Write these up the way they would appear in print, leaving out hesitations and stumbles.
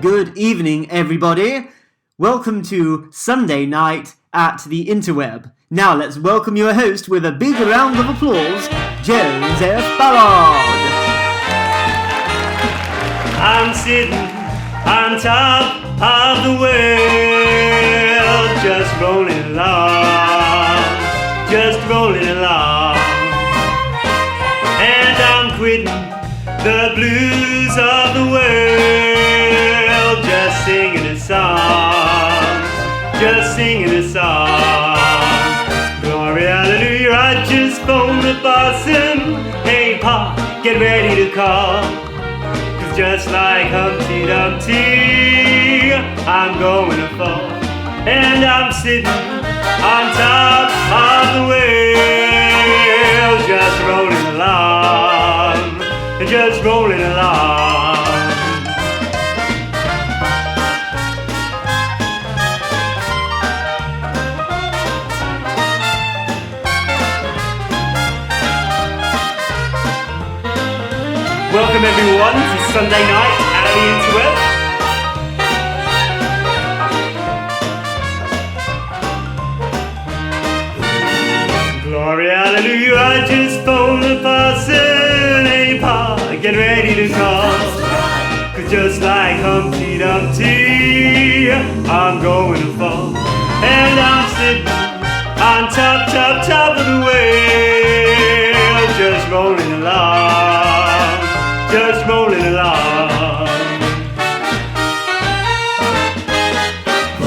Good evening, everybody. Welcome to Sunday night at the Interweb. Now let's welcome your host with a big round of applause, Joseph Ballard. I'm sitting on top of the world, just rolling along, and I'm quitting the blues of the world, just singing a song, glory, hallelujah. I just phoned the parson, hey Pa, get ready to call, 'cause just like Humpty Dumpty, I'm going to fall, and I'm sitting on top of the world, just rolling along. Welcome everyone to Sunday night at the Interweb. Glory, hallelujah, I just phoned the parson, hey Pa, get ready to call, 'cause just like Humpty Dumpty, I'm going to fall, and I'm sitting on top of the world, just rolling along.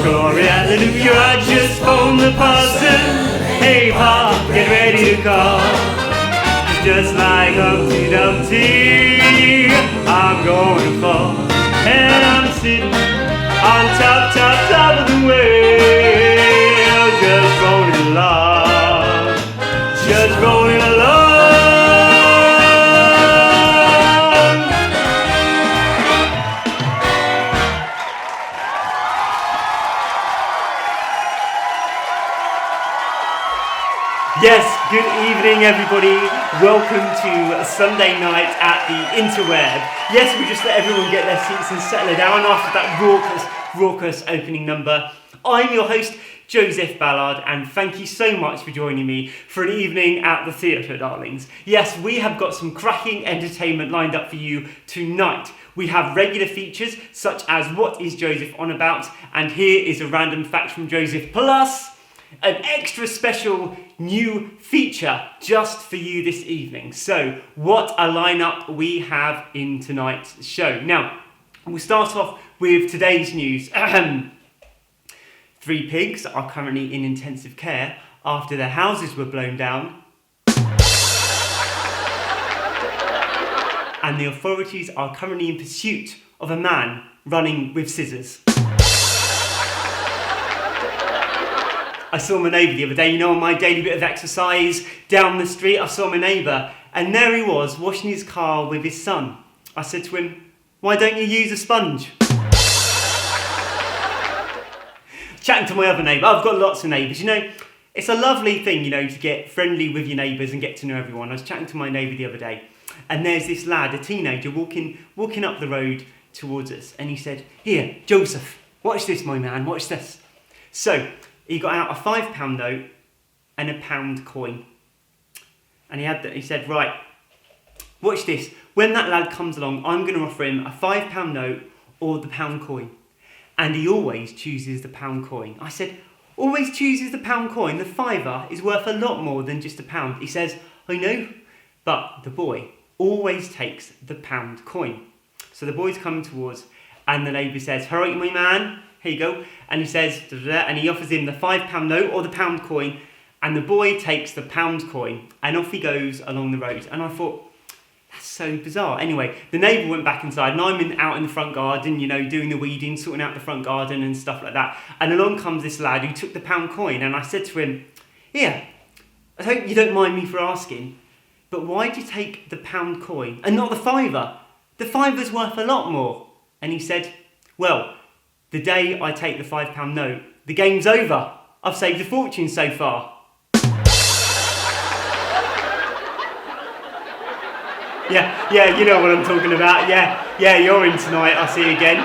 Glory, hallelujah, I just phoned the parson, hey Pa, get ready to call, just like Humpty Dumpty, I'm going to fall, and I'm sitting on top of the world, just rolling along. Yes, good evening everybody. Welcome to Sunday night at the Interweb. Yes, we just let everyone get their seats and settle down after that raucous opening number. I'm your host, Joseph Ballard, and thank you so much for joining me for an evening at the theatre, darlings. Yes, we have got some cracking entertainment lined up for you tonight. We have regular features such as What is Joseph On About? And here is a random fact from Joseph, plus an extra special new feature just for you this evening. So, what a lineup we have in tonight's show. Now, we'll start off with today's news. 3 pigs are currently in intensive care after their houses were blown down. And the authorities are currently in pursuit of a man running with scissors. I saw my neighbour the other day, on my daily bit of exercise down the street. I saw my neighbour, and there he was washing his car with his son. I said to him, why don't you use a sponge? Chatting to my other neighbour, I've got lots of neighbours, it's a lovely thing, to get friendly with your neighbours and get to know everyone. I was chatting to my neighbour the other day, and there's this lad, a teenager, walking up the road towards us, and he said, here, Joseph, watch this, my man, watch this. So, he got out a £5 note and a £1 coin. And he said, right, watch this. When that lad comes along, I'm going to offer him a £5 note or the £1 coin. And he always chooses the £1 coin. I said, always chooses the £1 coin? The fiver is worth a lot more than just £1. He says, I know, but the boy always takes the £1 coin. So the boy's coming towards, and the neighbour says, all right, my man, here you go. And he says, and he offers him the £5 note or the £1 coin, and the boy takes the £1 coin, and off he goes along the road. And I thought, that's so bizarre. Anyway, the neighbour went back inside, and I'm out in the front garden, doing the weeding, sorting out the front garden and stuff like that. And along comes this lad who took the £1 coin, and I said to him, here, I hope you don't mind me for asking, but why did you take the £1 coin and not the fiver? The fiver's worth a lot more. And he said, well, the day I take the £5 note, the game's over. I've saved a fortune so far. Yeah, you know what I'm talking about. Yeah, you're in tonight. I'll see you again.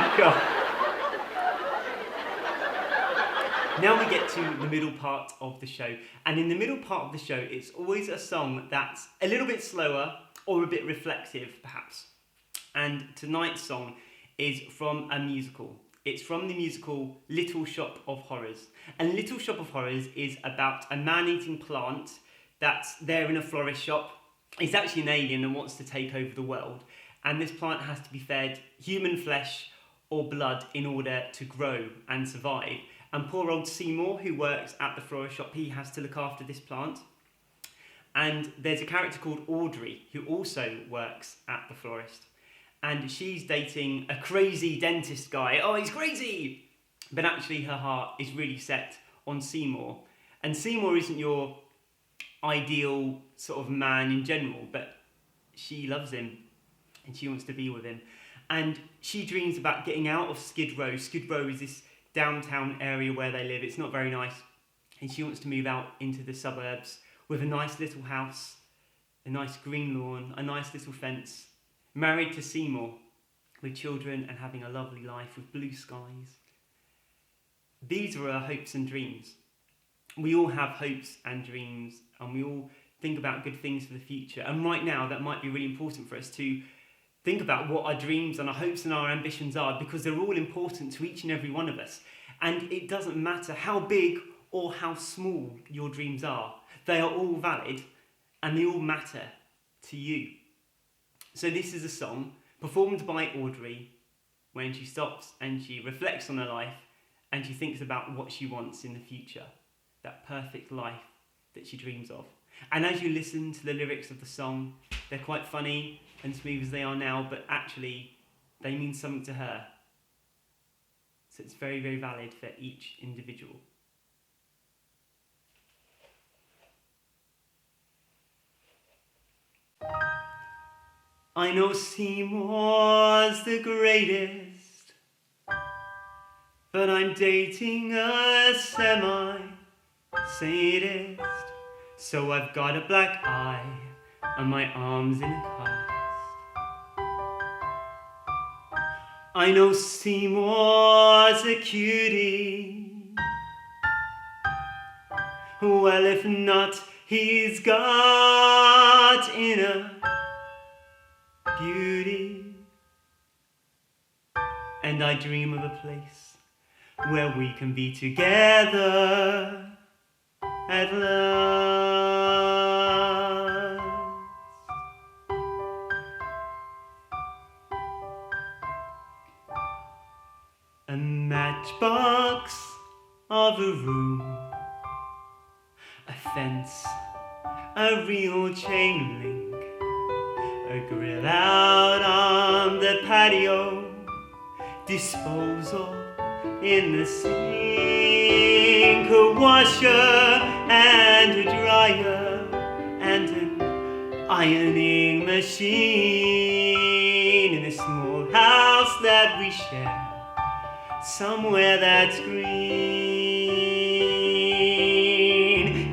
Now we get to the middle part of the show. And in the middle part of the show, it's always a song that's a little bit slower or a bit reflective, perhaps. And tonight's song is from a musical. It's from the musical Little Shop of Horrors. And Little Shop of Horrors is about a man-eating plant that's there in a florist shop. He's actually an alien and wants to take over the world. And this plant has to be fed human flesh or blood in order to grow and survive. And poor old Seymour, who works at the florist shop, he has to look after this plant. And there's a character called Audrey, who also works at the florist. And she's dating a crazy dentist guy. Oh, he's crazy! But actually her heart is really set on Seymour. And Seymour isn't your ideal sort of man in general, but she loves him and she wants to be with him. And she dreams about getting out of Skid Row. Skid Row is this downtown area where they live. It's not very nice. And she wants to move out into the suburbs with a nice little house, a nice green lawn, a nice little fence, married to Seymour, with children and having a lovely life with blue skies. These are our hopes and dreams. We all have hopes and dreams, and we all think about good things for the future. And right now, that might be really important for us to think about what our dreams and our hopes and our ambitions are, because they're all important to each and every one of us. And it doesn't matter how big or how small your dreams are. They are all valid and they all matter to you. So this is a song performed by Audrey when she stops and she reflects on her life and she thinks about what she wants in the future, that perfect life that she dreams of. And as you listen to the lyrics of the song, they're quite funny and smooth as they are now, but actually they mean something to her. So it's very, very valid for each individual. I know Seymour's the greatest, but I'm dating a semi-sadist. So I've got a black eye and my arms in a cast. I know Seymour's a cutie. Well, if not, he's got inner beauty. And I dream of a place where we can be together at last. A matchbox of a room, a fence, a real chain link, a grill out on the patio, disposal in the sink, a washer and a dryer, and an ironing machine in a small house that we share, somewhere that's green.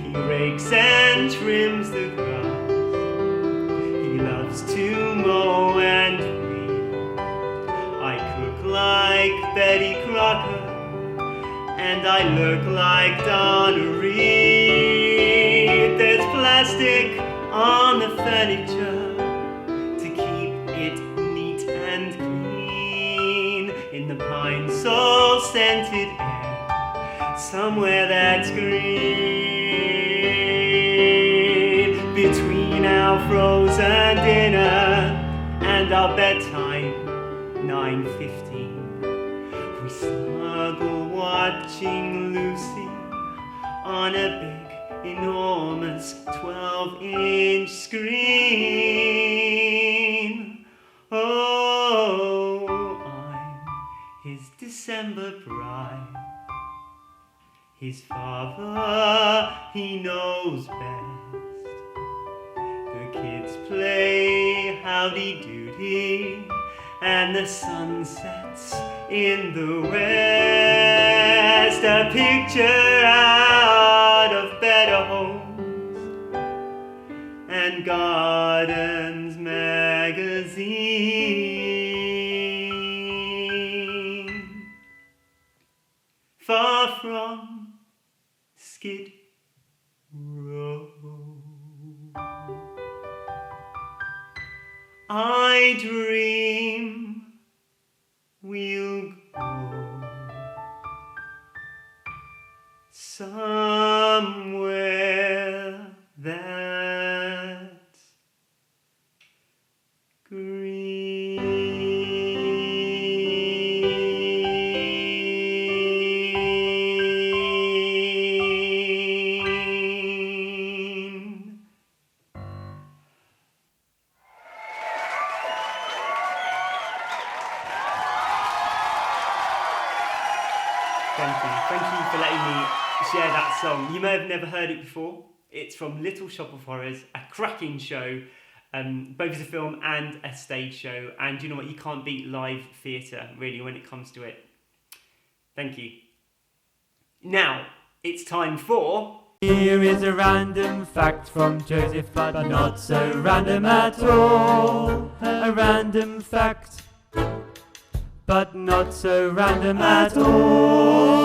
He rakes and trims the grass, he loves to mow and weed. I cook like Betty Crocker, and I look like Donna Reed. There's plastic on the furniture to keep it neat and clean. In the pine sol scented air, somewhere that's green. Between our frozen dinner and our bedtime, 9:15, we snuggle watching Lucy on a big, enormous 12-inch screen. Oh, I'm his December bride. His father, he knows best. The kids play howdy-doody, and the sun sets in the west. A picture out of Better Homes and Gardens magazine. Far from skid row. I dream we'll go somewhere that's green. Thank you for letting me share that song. You may have never heard it before. It's from Little Shop of Horrors, a cracking show, both as a film and a stage show. And you know what? You can't beat live theatre, really, when it comes to it. Thank you. Now, it's time for... Here is a random fact from Joseph, but not so random at all. A random fact, but not so random at all.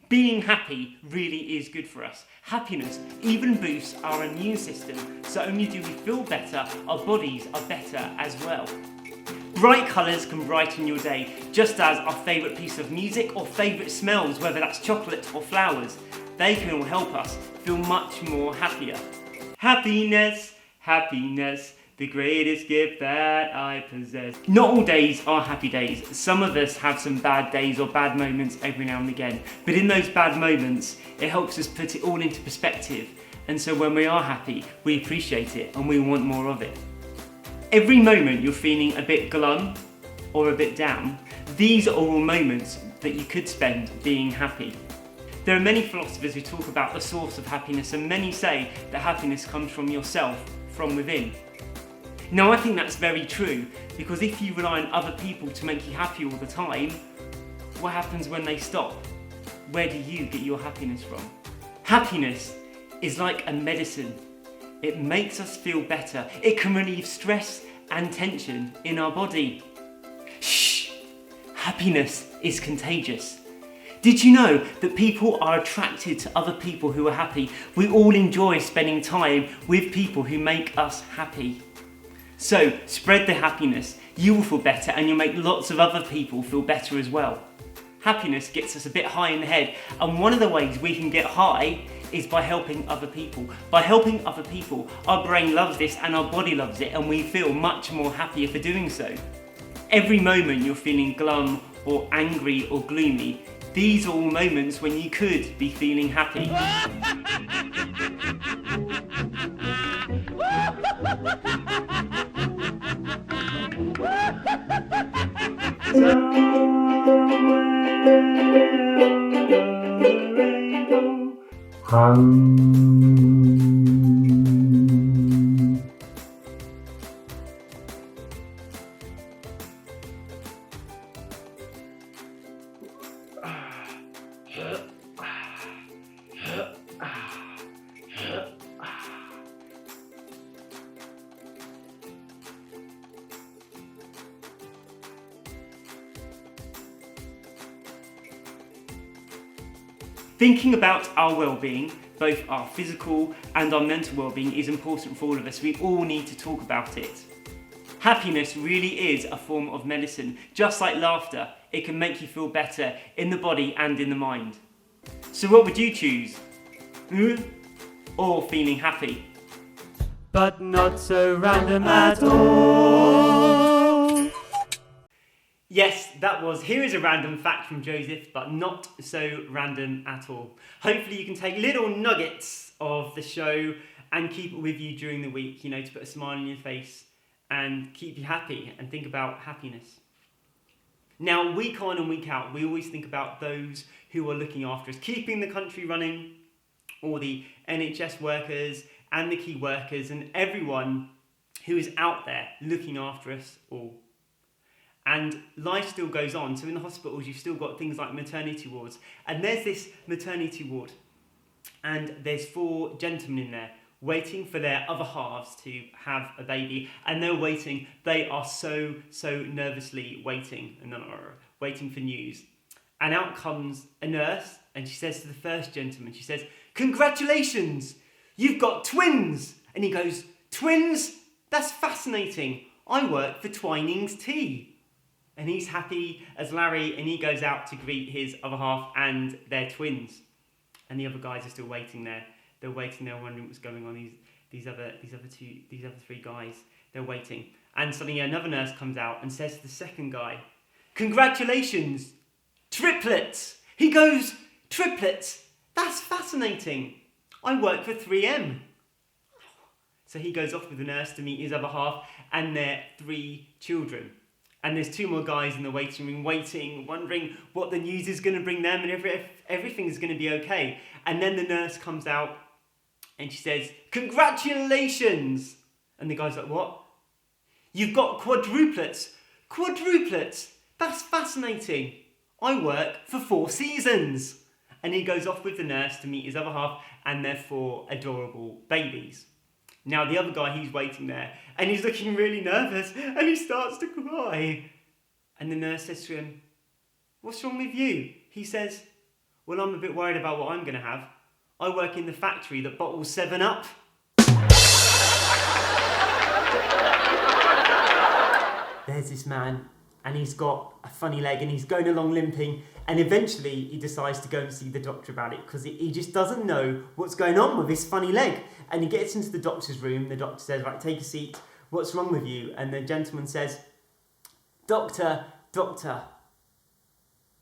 Being happy really is good for us. Happiness even boosts our immune system, so only do we feel better, our bodies are better as well. Bright colours can brighten your day, just as our favourite piece of music or favourite smells, whether that's chocolate or flowers, they can all help us feel much more happier. Happiness, happiness, the greatest gift that I possess. Not all days are happy days. Some of us have some bad days or bad moments every now and again. But in those bad moments, it helps us put it all into perspective. And so when we are happy, we appreciate it and we want more of it. Every moment you're feeling a bit glum or a bit down, these are all moments that you could spend being happy. There are many philosophers who talk about the source of happiness, and many say that happiness comes from yourself, from within. Now, I think that's very true, because if you rely on other people to make you happy all the time, what happens when they stop? Where do you get your happiness from? Happiness is like a medicine. It makes us feel better. It can relieve stress and tension in our body. Shh! Happiness is contagious. Did you know that people are attracted to other people who are happy? We all enjoy spending time with people who make us happy. So, spread the happiness, you will feel better and you'll make lots of other people feel better as well. Happiness gets us a bit high in the head, and one of the ways we can get high is by helping other people. By helping other people, our brain loves this and our body loves it, and we feel much more happier for doing so. Every moment you're feeling glum or angry or gloomy, these are all moments when you could be feeling happy. Thinking about our well-being, both our physical and our mental well-being, is important for all of us. We all need to talk about it. Happiness really is a form of medicine. Just like laughter, it can make you feel better in the body and in the mind. So what would you choose? Or feeling happy? But not so random at all. Yes, that was Here is a Random Fact from Joseph, but not so random at all. Hopefully you can take little nuggets of the show and keep it with you during the week, to put a smile on your face and keep you happy and think about happiness. Now, week on and week out, we always think about those who are looking after us, keeping the country running, or the NHS workers and the key workers and everyone who is out there looking after us all. And life still goes on. So in the hospitals, you've still got things like maternity wards. And there's this maternity ward. And there's 4 gentlemen in there waiting for their other halves to have a baby. And they're waiting. They are so nervously waiting. And waiting for news. And out comes a nurse, and she says to the first gentleman, she says, "Congratulations, you've got twins." And he goes, "Twins? That's fascinating. I work for Twining's Tea." And he's happy as Larry, and he goes out to greet his other half and their twins. And the other guys are still waiting there. They're waiting there, wondering what's going on. These other three guys, they're waiting. And suddenly another nurse comes out and says to the second guy, "Congratulations, triplets." He goes, "Triplets? That's fascinating. I work for 3M." So he goes off with the nurse to meet his other half and their 3 children. And there's 2 more guys in the waiting room waiting, wondering what the news is going to bring them and if everything's going to be okay. And then the nurse comes out and she says, "Congratulations." And the guy's like, "What?" "You've got quadruplets." "Quadruplets? That's fascinating. I work for 4 Seasons." And he goes off with the nurse to meet his other half and their 4 adorable babies. Now the other guy, he's waiting there and he's looking really nervous and he starts to cry. And the nurse says to him, "What's wrong with you?" He says, "Well, I'm a bit worried about what I'm going to have. I work in the factory that bottles 7-Up." There's this man and he's got a funny leg and he's going along limping, and eventually he decides to go and see the doctor about it because he just doesn't know what's going on with his funny leg. And he gets into the doctor's room. The doctor says, "Right, take a seat. What's wrong with you?" And the gentleman says, Doctor,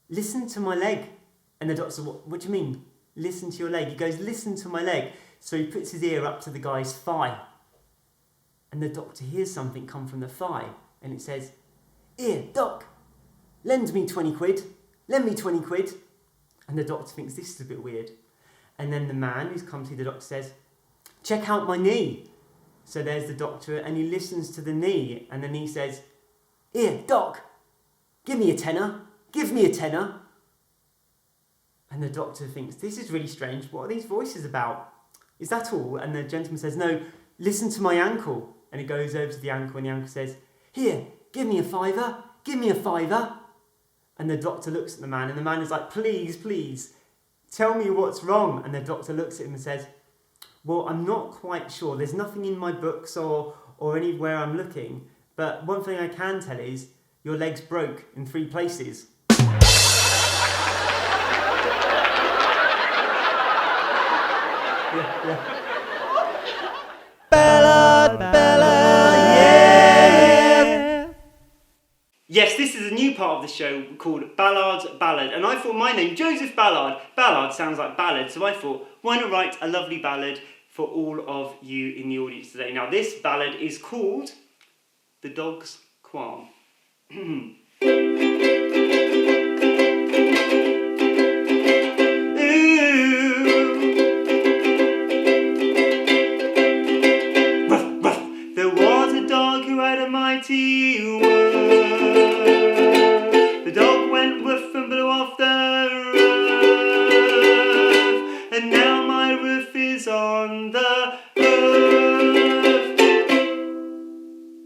listen to my leg." And the doctor says, what do you mean, listen to your leg?" He goes, "Listen to my leg." So he puts his ear up to the guy's thigh. And the doctor hears something come from the thigh. And it says, "Here, doc, lend me 20 quid. Lend me 20 quid. And the doctor thinks this is a bit weird. And then the man who's come to see the doctor says, "Check out my knee." So there's the doctor and he listens to the knee. And then he says, "Here, doc, give me a tenner. Give me a tenner." And the doctor thinks, this is really strange. What are these voices about? Is that all? And the gentleman says, "No, listen to my ankle." And he goes over to the ankle and the ankle says, "Here, give me a fiver. Give me a fiver." And the doctor looks at the man and the man is like, please, tell me what's wrong." And the doctor looks at him and says, "Well, I'm not quite sure. There's nothing in my books or anywhere I'm looking. But one thing I can tell is your leg's broke in 3 places." Yeah. Ballard, yeah! Yes, this is a new part of the show called Ballard's Ballad, and I thought my name, Joseph Ballard. Ballard sounds like ballad, so I thought, why not write a lovely ballad for all of you in the audience today. Now, this ballad is called The Dog's Qualm. There was a dog who had a mighty woof. The dog went woof and blew off the roof, and now my roof is on the hoof.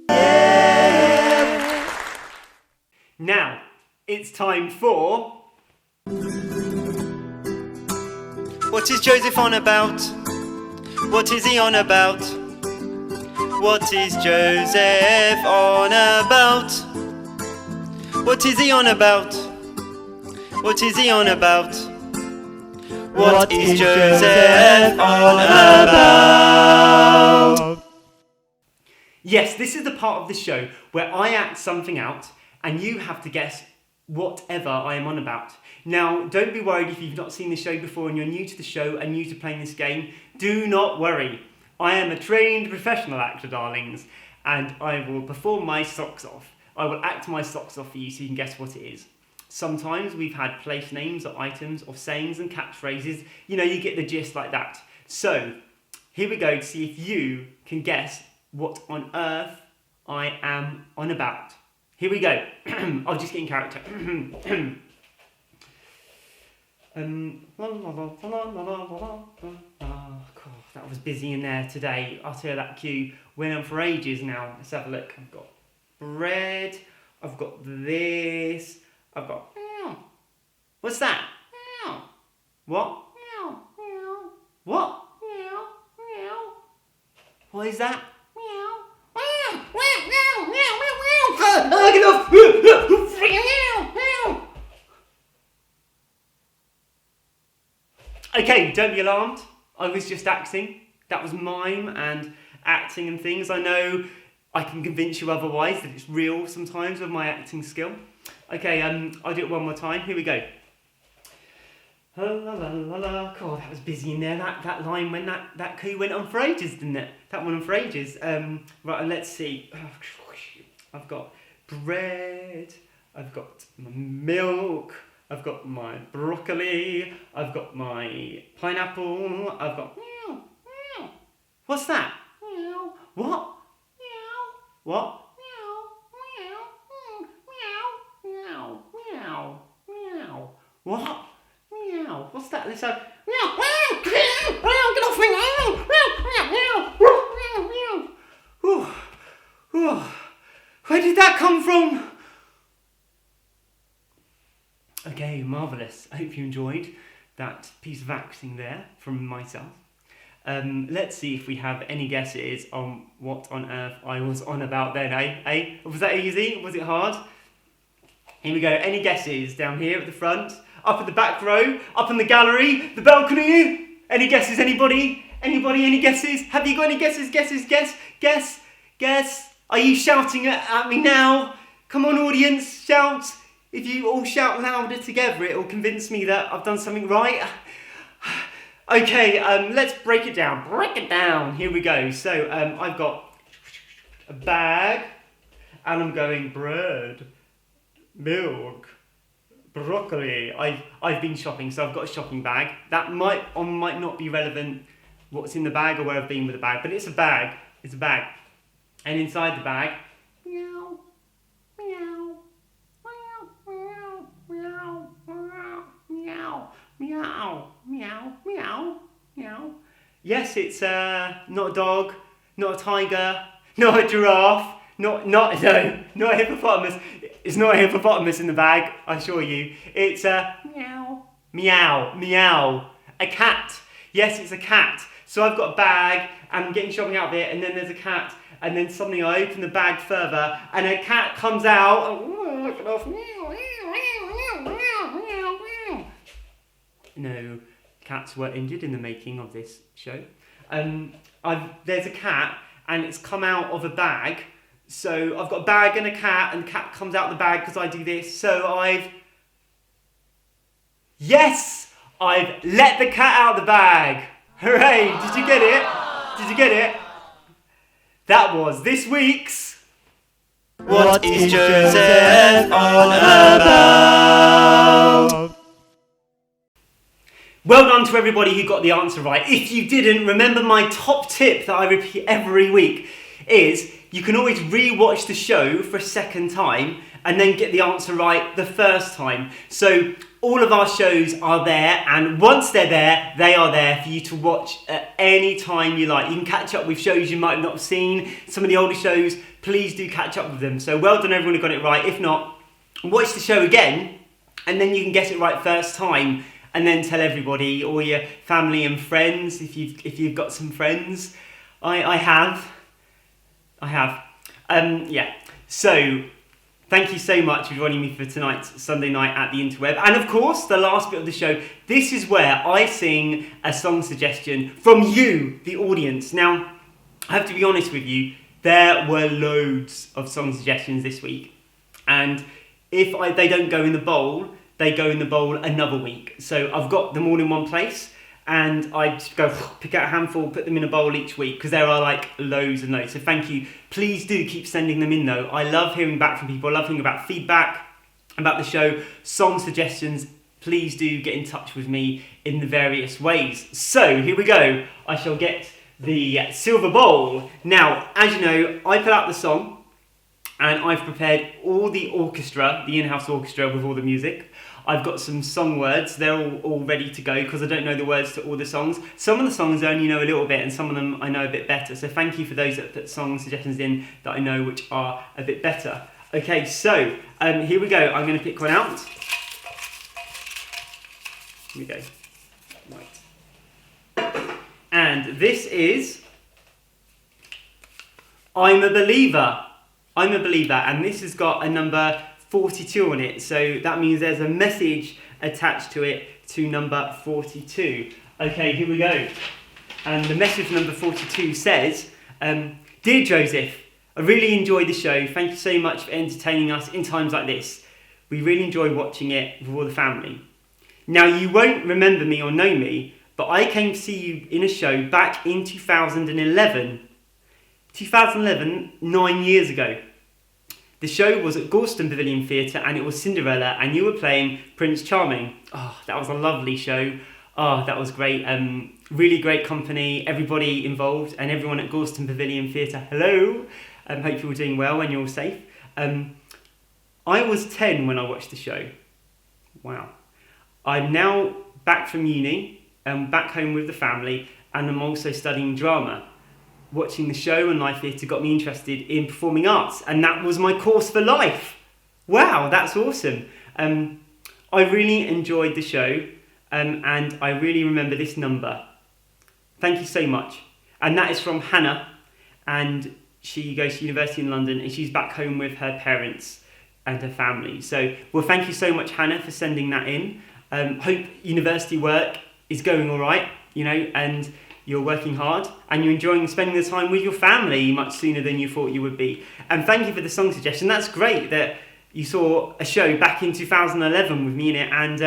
Yeah. Now it's time for What is Joseph on about? What is he on about? What is Joseph on about? What is he on about? What is he on about? What is Joseph on about? Yes, this is the part of the show where I act something out and you have to guess whatever I am on about. Now, don't be worried if you've not seen the show before and you're new to the show and new to playing this game. Do not worry. I am a trained professional actor, darlings, and I will perform my socks off. I will act my socks off for you so you can guess what it is. Sometimes we've had place names or items or sayings and catchphrases. You know, you get the gist like that. So, here we go to see if you can guess what on earth I am on about. Here we go. I'll just get in character. God, that was busy in there today. I'll tell you that cue went on for ages now. Let's have a look. I've got bread. I've got this. I've got What's that? Meow. What? Meow. Meow. What? Meow. Meow. What is that? Meow. Meow. Meow. Meow. Meow. Meow. Get off. Meow. Okay, don't be alarmed. I was just acting. That was mime and acting and things. I know I can convince you otherwise that it's real sometimes with my acting skill. Okay, I'll do it one more time. Here we go. La la la la la. God, that was busy in there. That line when that coo went on for ages, didn't it? That went on for ages. Right, let's see. I've got bread. I've got my milk. I've got my broccoli. I've got my pineapple. I've got meow, meow. What's that? Meow. What? Meow. What? Meow, meow, meow, meow, meow. What? Meow. What's that? Let's have meow, meow, meow, meow. Get off me! Meow, meow, meow, meow, meow. Ooh. Where did that come from? Okay, marvellous. I hope you enjoyed that piece of acting there from myself. Let's see if we have any guesses on what on earth I was on about then, eh? Was that easy? Was it hard? Here we go. Any guesses down here at the front? Up at the back row? Up in the gallery? The balcony? Any guesses, anybody? Anybody, any guesses? Have you got any guesses? Guess? Are you shouting at me now? Come on, audience, shout. If you all shout louder together, it will convince me that I've done something right. Okay, let's break it down. Here we go. So I've got a bag, and I'm going bread, milk, broccoli. I've been shopping, so I've got a shopping bag. That might or might not be relevant what's in the bag or where I've been with the bag, but it's a bag. It's a bag. And inside the bag, meow, meow, meow, meow, meow, meow, meow, meow, meow. Yes, it's not a dog, not a tiger, not a giraffe, not a hippopotamus. It's not a hippopotamus in the bag, I assure you. It's a meow, meow, meow. A cat. Yes, it's a cat. So I've got a bag, and I'm getting shopping out of it, and then there's a cat, and then suddenly I open the bag further, and a cat comes out. No, cats were injured in the making of this show. There's a cat, and it's come out of a bag. So I've got a bag and the cat comes out of the bag because I do this. So I've let the cat out of the bag. Hooray! Did you get it? That was this week's What is Joseph on about? Well done to everybody who got the answer right. If you didn't, remember my top tip that I repeat every week is you can always re-watch the show for a second time and then get the answer right the first time. So all of our shows are there, and once they're there, they are there for you to watch at any time you like. You can catch up with shows you might not have seen. Some of the older shows, please do catch up with them. So well done everyone who got it right. If not, watch the show again, and then you can get it right first time, and then tell everybody, all your family and friends, if you've got some friends. I have. So thank you so much for joining me for tonight's Sunday night at the Interweb. And of course, the last bit of the show, this is where I sing a song suggestion from you, the audience. Now, I have to be honest with you, there were loads of song suggestions this week. And if they don't go in the bowl, they go in the bowl another week. So I've got them all in one place, and I just go pick out a handful, put them in a bowl each week, because there are like loads and loads. So thank you. Please do keep sending them in though. I love hearing back from people. I love hearing about feedback about the show, song suggestions. Please do get in touch with me in the various ways. So here we go. I shall get the silver bowl. Now, as you know, I put out the song, and I've prepared all the orchestra, the in-house orchestra with all the music. I've got some song words. They're all ready to go because I don't know the words to all the songs. Some of the songs I only know a little bit, and some of them I know a bit better. So thank you for those that put song suggestions in that I know which are a bit better. Okay, so here we go. I'm going to pick one out. Here we go. Right. And this is I'm a Believer. I'm a Believer, and this has got a number 42 on it, so that means there's a message attached to it to number 42. Okay, here we go. And the message number 42 says, Dear Joseph, I really enjoyed the show. Thank you so much for entertaining us in times like this. We really enjoy watching it with all the family. Now, you won't remember me or know me, but I came to see you in a show back in 2011. 2011, 9 years ago. The show was at Gorston Pavilion Theatre and it was Cinderella and you were playing Prince Charming. Oh, that was a lovely show. Oh, that was great. Really great company, everybody involved and everyone at Gorston Pavilion Theatre. Hello. Hope you're all doing well and you're all safe. I was 10 when I watched the show. Wow. I'm now back from uni, back home with the family, and I'm also studying drama. Watching the show and live theatre got me interested in performing arts, and that was my course for life. Wow, that's awesome. I really enjoyed the show, and I really remember this number. Thank you so much. And that is from Hannah, and she goes to university in London, and she's back home with her parents and her family. So, well, thank you so much, Hannah, for sending that in. Hope university work is going all right, and you're working hard and you're enjoying spending the time with your family much sooner than you thought you would be. And thank you for the song suggestion. That's great that you saw a show back in 2011 with me in it, and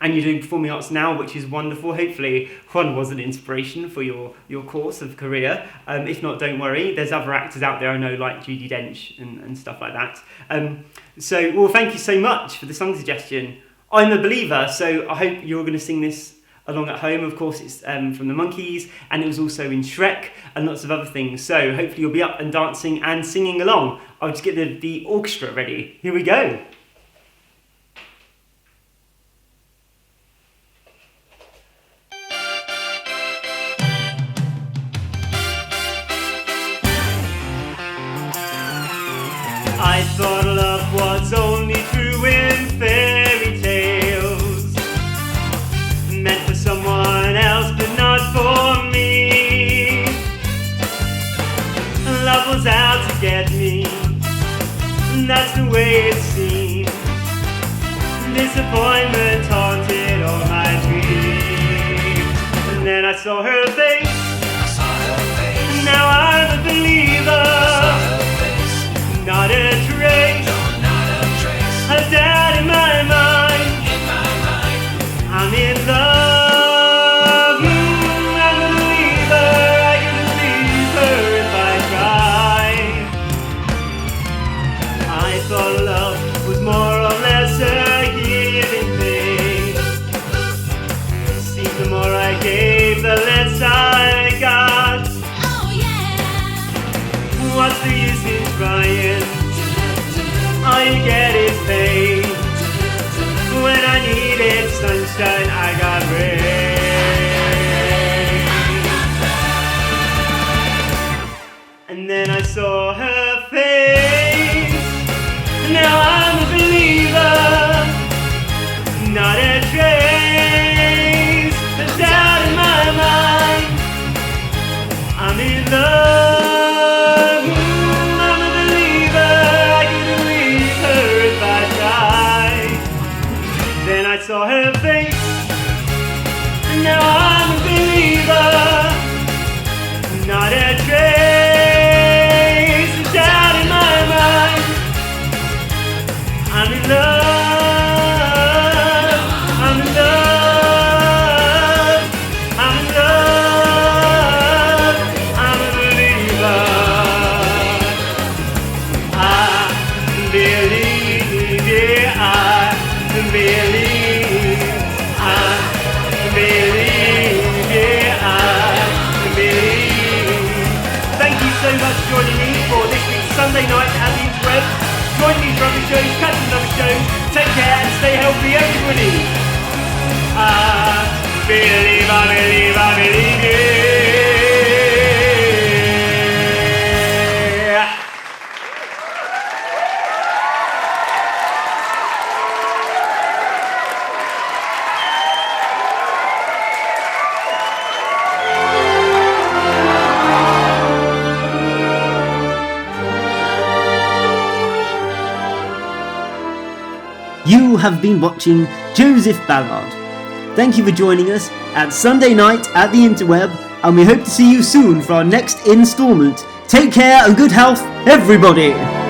you're doing performing arts now, which is wonderful. Hopefully one was an inspiration for your course of career. If not, don't worry. There's other actors out there I know, like Judi Dench and stuff like that. Well, thank you so much for the song suggestion. I'm a Believer, so I hope you're going to sing this along at home. Of course, it's from the Monkees, and it was also in Shrek and lots of other things. So hopefully you'll be up and dancing and singing along. I'll just get the orchestra ready. Here we go. I thought love was only true in fairy tales, meant for someone else but not for me. Love was out to get me, that's the way it seemed. Disappointment haunted all my dreams. And then I saw her face, now I'm a believer. Not a trace, of doubt in my mind. I'm in love, I'm a believer. I can believe her if I try. I thought love was more or less a giving thing. See, the more I gave, the less I got. Oh yeah. What's the use in trying? All you get is pain. When I needed sunshine, I got rain. And then I saw her face. Now I'm a believer. Not a trace of doubt in my mind. I'm in love. I saw her face, now I'm a believer. Not a trace of doubt in my mind. I'm in love, I'm in love, I'm in love, I'm a believer. I believe, yeah, I believe. Joining me for this week's Sunday night at the Interweb. Join me for other shows, catch another show. Take care and stay healthy, everybody. I believe, I believe, I believe it. You have been watching Joseph Ballard. Thank you for joining us at Sunday night at the Interweb, and we hope to see you soon for our next instalment. Take care and good health, everybody!